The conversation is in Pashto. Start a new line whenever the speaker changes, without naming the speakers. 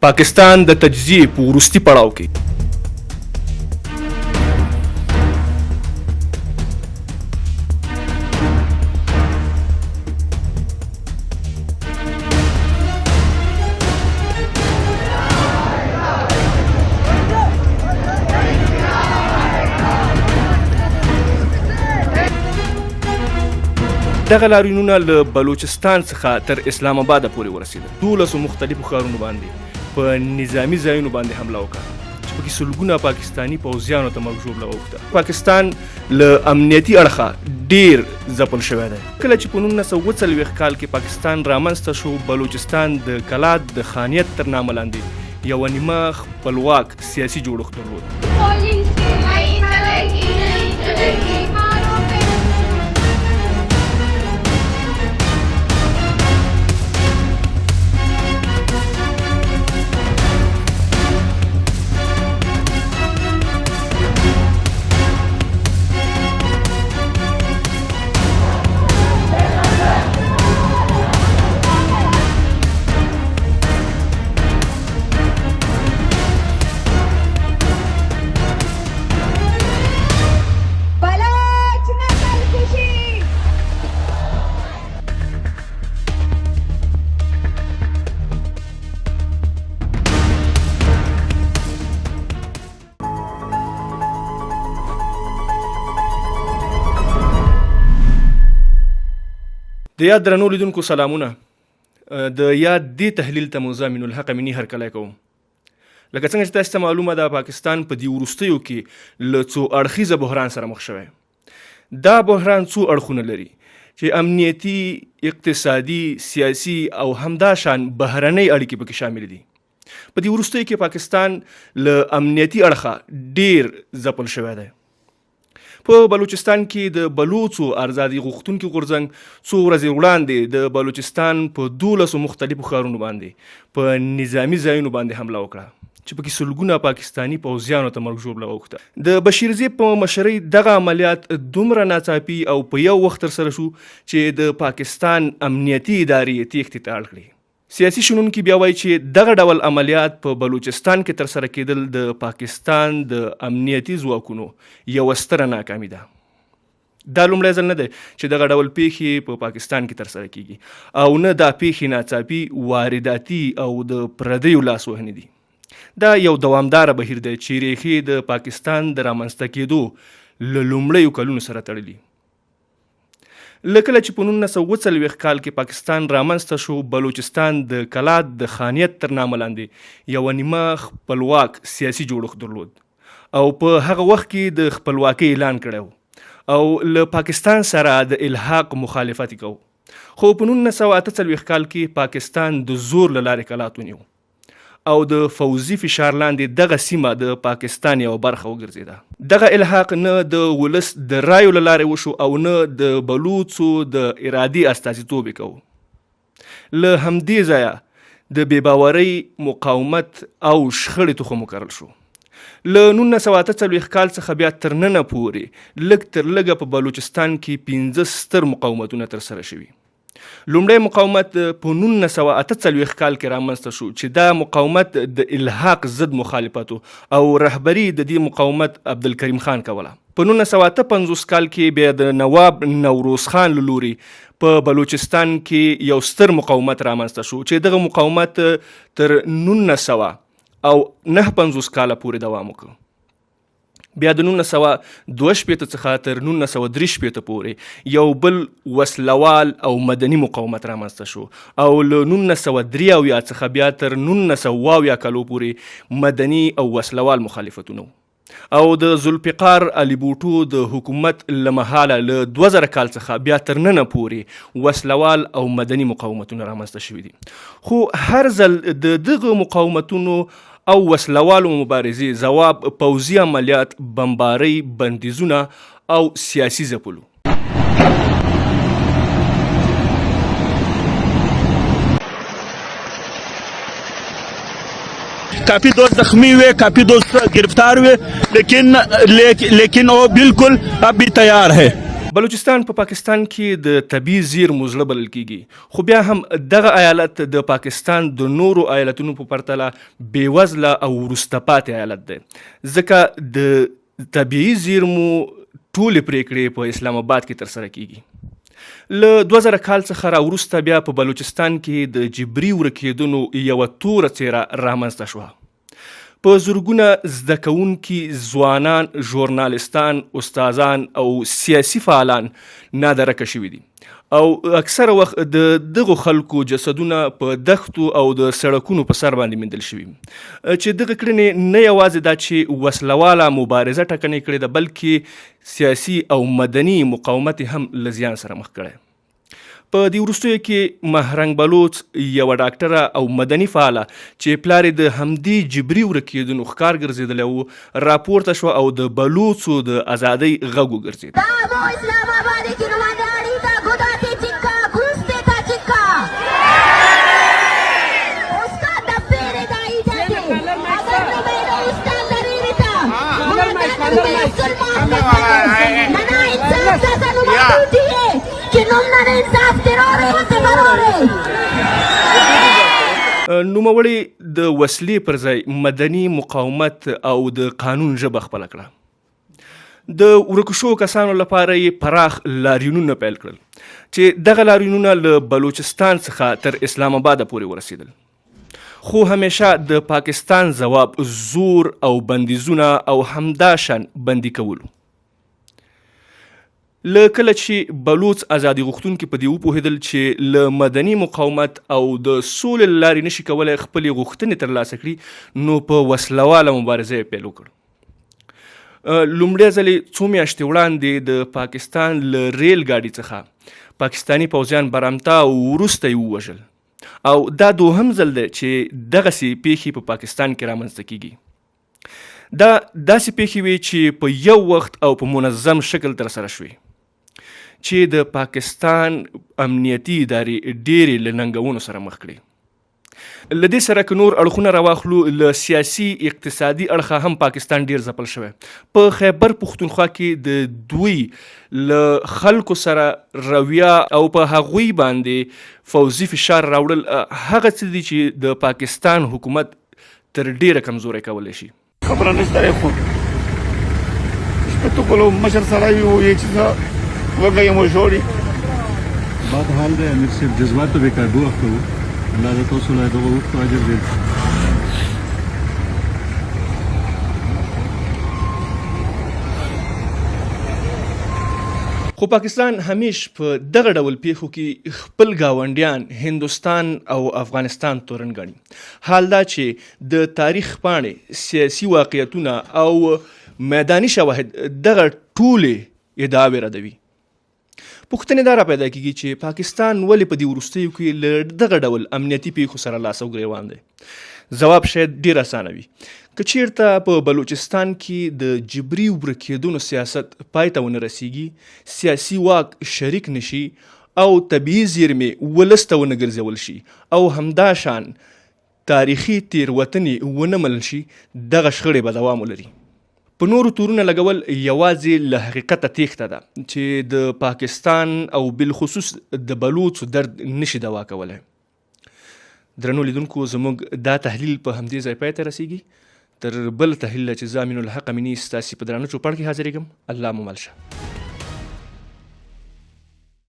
پاکستان د تجزیې په وروستي پړاو کې دغه لاریونونه له بلوچستان څخه تر اسلام آباد پورې ورسېدل. 12 مختلفو ښارونو باندې په نظامي ځایونو باندې حمله وکړه چې پکې سلګونه پاکستاني پوځیانو ته مرګ ژوبله واوښته. پاکستان له امنیتي اړخه ډیر ځپل شوی دی. کله چې په 1940 کال کې پاکستان رامنځته شو، بلوچستان د کلات د خانیت تر نامه لاندې یوه نیمه خپلواک سیاسي جوړښت درلود. د یاد درنو لیدونکو سلامونه. د یاد دې تحلیل ته مو زه امین الحق امینی هرکلی کوم. لکه څنګه چې تاسو ته معلومه ده، پاکستان په دې وروستیو کې له څو اړخیزه بحران سره مخ شوی. دا بحران څو اړخونه لري چې امنیتي، اقتصادي، سیاسي او همداشان بهرنۍ اړیکې پکې شامل دي. په دې وروستیو کې پاکستان له امنیتي اړخه ډیر ځپل شوی دی. په بلوچستان کې د بلوڅو ازادي غوښتونکي غورځنګ څو ورځې وړاندې د بلوچستان په 12 مختلفو ښارونو باندې په نظامي ځایونو باندې حمله وکړه چې پکې سلګونه پاکستاني پوځیانو ته مرګ ژوبله واوښته. د بشیرزی په مشرۍ دغه عملیات دومره ناڅاپي او په یو وخت ترسره شو چې د پاکستان امنیتي ادارې تیښتې ته اړ کړې. سیاسي شنونکي بیا وایي چې دغه ډول عملیات په بلوچستان کې ترسره کېدل د پاکستان د امنیتي ځواکونو یوه ستره ناکامي ده. دا لومړی ځل نه دی چې دغه ډول پیښې په پاکستان کې ترسره کیږي، او نه دا پیښې ناڅاپي، وارداتي او د پردیو لاسوهنې دي. دا یو دوامداره بهیر دی چې ریښې د پاکستان د رامنځته کېدو له لومړیو کلونو سره تړلي. لکه چې په 1940 کال کې پاکستان رامنځته شو، بلوچستان د کلات د خانیت تر نامه لاندې یوه نیمه خپلواک سیاسي جوړښت درلود، او په هغه وخت کې د خپلواکۍ اعلان کړی او له پاکستان سره د الحاق مخالفت یې کوو. خو په 1948 کال کې پاکستان د زور له لارې کلات ونیو او د فوزي فشار لاندې دغه سیمه د پاکستان یوه برخه وګرځېده. دغه الحاق نه د ولس د رایو له لارې وشو او نه د بلوڅو د ارادي استازیتوب یې کوو. له همدې ځایه د بېباورۍ، مقاومت او شخړې تخم وکرل شو. له 1948 کال څخه بیا تر ننه پورې لږ تر لږه په بلوچستان کې 15 ستر مقاومتونه ترسره شوي. لومړی مقاومت په 1948 کال کې رامنځته شو چې دا مقاومت د الحاق ضد مخالفت او رهبري د دې مقاومت عبدالکریم خان کوله. په 1958 کال کې بیا د نواب نوروز خان له لوري په بلوچستان کې یو ستر مقاومت رامنځته شو چې دغه مقاومت تر 1959 کاله پورې دوام وکړ. بیا د 1962 څخه تر 1963 پورې یو بل وسلوال او مدني مقاومت رامنځته شو، او له 1983 څخه بیا تر 1970 کالو پورې مدني او وسلوال مخالفتونه. او د ذوالفقار علي بوټو د حکومت له مهاله له 2000 کال څخه بیا تر ننه پورې وسلوال او مدني مقاومتونه رامنځته شوي دي. خو هر ځل د دغه مقاومتونو او وسلوالو مبارزې ځواب پوځي عملیات، بمبارۍ، بندیزونه او سیاسي ځپلو.
काफी दोस्त जख्मी हुए, काफी दोस्त गिरफ्तार हुए, लेकिन वो बिल्कुल अब भी तैयार है.
بلوچستان په پاکستان کې د طبیعي زیرمو زړه بلل کیږي، خو بیا هم دغه ایالت د پاکستان د نورو ایالتونو په پرتله بېوزله او وروسته پاتې ایالت دی، ځکه د طبیعي زیرمو ټولې پریکړې په اسلام آباد کې ترسره کیږي. له 2000 کال څخه راوروسته بیا په بلوچستان کې د جبري ورکېدنو یوه توره څېره رامنځته شوه. په زرګونه زده کوونکي ځوانان، ژورنالستان، استادان او سیاسي فعالان نادرکه شوي دي او اکثره وخت د دغو خلکو جسدونه په دښتو او د سړکونو په سر باندې موندل شوي، چې دغه کړنې نه یوازې دا چې وسلواله مبارزه ټکنۍ کړې ده، بلکې سیاسي او مدني مقاومت هم له زیان سره مخ کړی. په دې وروستیو کې مهرنګ بلوچ یوه ډاکټره او مدني فعاله چې پلار یې د همدې جبري ورکېدنو ښکار ګرځېدلی و راپورته شوه او د بلوڅو د ازادۍ غږ وګرځېد. نوموړي د وسلې پر ځای مدني مقاومت او د قانون ژبه خپله کړه. د ورکو شوو کسانو لپاره یې پراخ لاریونونه پیل کړل چې دغه لاریونونه له بلوچستان څخه تر اسلام آباده پورې ورسېدل، خو همیشه د پاکستان ځواب زور او بندیزونه او همداشان بندي کولو. له کله چې بلوڅ ازادي غوښتونکي په دې وپوهېدل چې له مدني مقاومت او د سولې له لارې نشي کولی خپلې غوښتنې ترلاسه کړي، نو په وسلواله مبارزه یې پیل وکړ. لومړی ځل یې څو میاشتې وړاندې د پاکستان له ریل ګاډي څخه پاکستاني پوځیان برمته او وروسته یې ووژل، او دا دوهم ځل دی چې دغسې پیښې په پاکستان کې رامنځته کیږي. دا داسې پیښې وې چې په یو وخت او په منظم شکل ترسره شوې، چې د پاکستان امنیتي ادارې ډېرې له ننګونو سره مخ کړې. له دې سره که نور اړخونه راواخلو، له سیاسي اقتصادي اړخه هم پاکستان ډېر ځپل شوی. په خیبر پښتونخوا کې د دوی له خلکو سره رویه او په هغوی باندې فوزي فشار راوړل هغه څه دي چې د پاکستان حکومت تر ډېره کمزوری کولی شي.
خبره نشته خو شپته کولو مشر سړی وایي چې وګړي مو جوړي
بات حال دی امیر صاحب جذبات به قابو اخلو الله د تاسو له دغه وخت اجر دی.
خو پاکستان همیش په دغه ډول پیښو کې خپل ګاونډیان هندوستان او افغانستان تورن ګڼي. حال دا چې د تاریخ پاڼې، سیاسي واقعیتونه او میداني شواهد دغه ټولې ادعاوې ردوي. پوښتنې دا را پیدا کېږي چې پاکستان ولې په دې وروستیو کې له دغه ډول امنیتي پیښو سره لاس او ګریوان دی؟ ځواب شاید ډېر اسانه وي. که چیرته په بلوچستان کې د جبري ورکېدنو سیاست پای ته ونه رسیږي، سیاسي واک شریک نشي او طبیعي زیرمې ولس ته ونه ګرځول شي او همداشان تاریخي تېروتنې ونه منل شي، دغه شخړې به دوام ولري. په نورو تورونه لګول یوازې له حقیقته تېښته ده چې د پاکستان او بالخصوص د بلوڅو درد نشي دوا کولی. درنو لیدونکو، زموږ دا تحلیل په همدې ځای پای ته رسیږي. تر بل تحلیله چې زه امین الحق امیني ستاسې په درانه چوپړ کې حاضرېږم، الله مو مل شه.